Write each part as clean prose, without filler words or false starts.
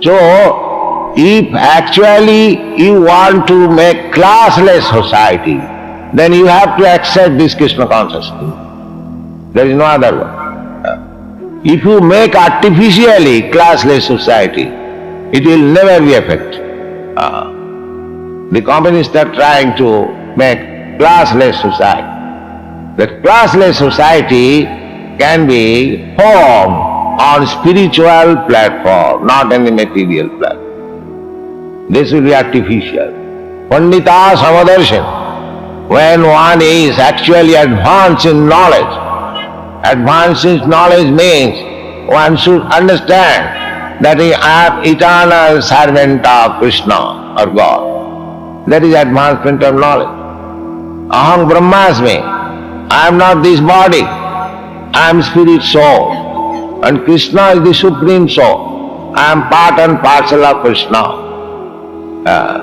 So, if actually you want to make classless society, then you have to accept this Krishna consciousness. There is no other one. If you make artificially classless society, it will never be effective. The communists are trying to make classless society. That classless society can be formed on spiritual platform, not on the material platform. This will be artificial. Pandita Samadarshan. When one is actually advanced in knowledge, advanced in knowledge means one should understand that I am eternal servant of Krishna or God. That is advancement of knowledge. Aham Brahmasmi. I am not this body. I am spirit soul. And Krishna is the supreme soul. I am part and parcel of Krishna.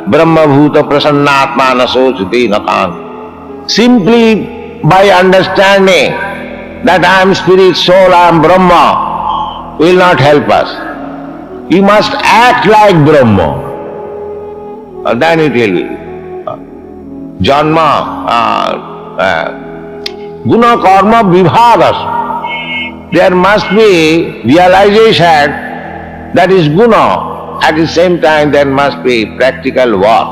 Brahma bhuta prasannatma nasochati nakan. Simply by understanding that I am spirit soul, I am Brahma, will not help us. You must act like Brahma. Then it will be. Janma, guna karma vibhagas. There must be realization that is guna. At the same time there must be practical work.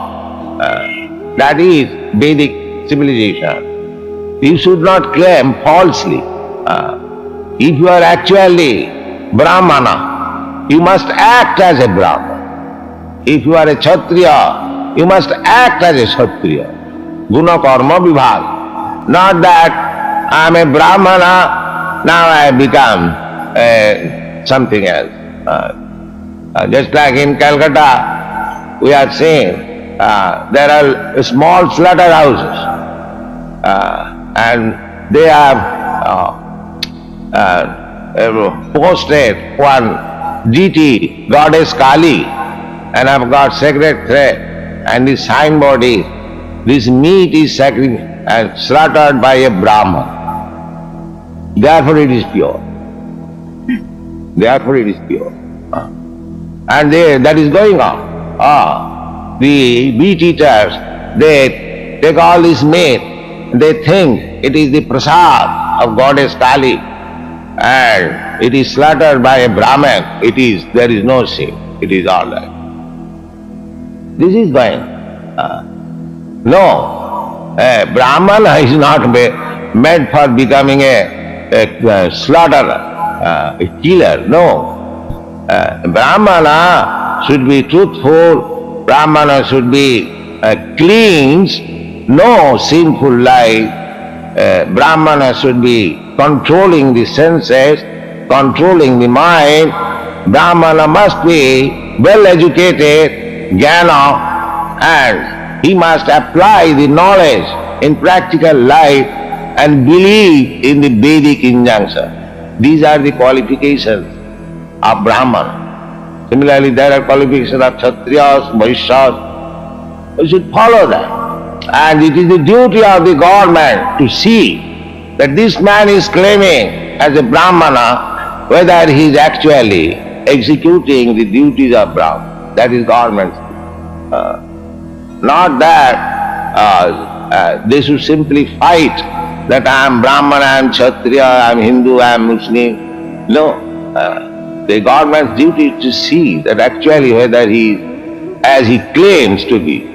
That is Vedic civilization. You should not claim falsely. If you are actually Brahmana, you must act as a Brahmana. If you are a Kshatriya, you must act as a Kshatriya. Guna karma vibhag. Not that I am a Brahmana, now I have become something else. Just like in Calcutta, we are seeing there are small slaughterhouses and they have posted one deity, goddess Kali, and have got sacred thread, and the signboard is, this meat is slaughtered by a Brahman. Therefore it is pure. Therefore it is pure. And that is going on. The meat eaters, they take all this meat, they think it is the prasad of goddess Kali, and it is slaughtered by a Brahman. There is no sin. It is all right. This is going. No, a Brahmana is not made for becoming a slaughterer, a killer. No. Brahmana should be truthful, Brahmana should be clean, no sinful life. Brahmana should be controlling the senses, controlling the mind. Brahmana must be well educated, jnana, and he must apply the knowledge in practical life and believe in the Vedic injunction. These are the qualifications of Brahman. Similarly, there are qualifications of Kshatriyas, Vaishyas. We should follow that. And it is the duty of the government to see that this man is claiming as a Brahmana whether he is actually executing the duties of Brahman. That is government's. Not that they should simply fight that I am Brahmana, I am Kshatriya, I am Hindu, I am Muslim. No. The government's duty is to see that actually whether he is as he claims to be.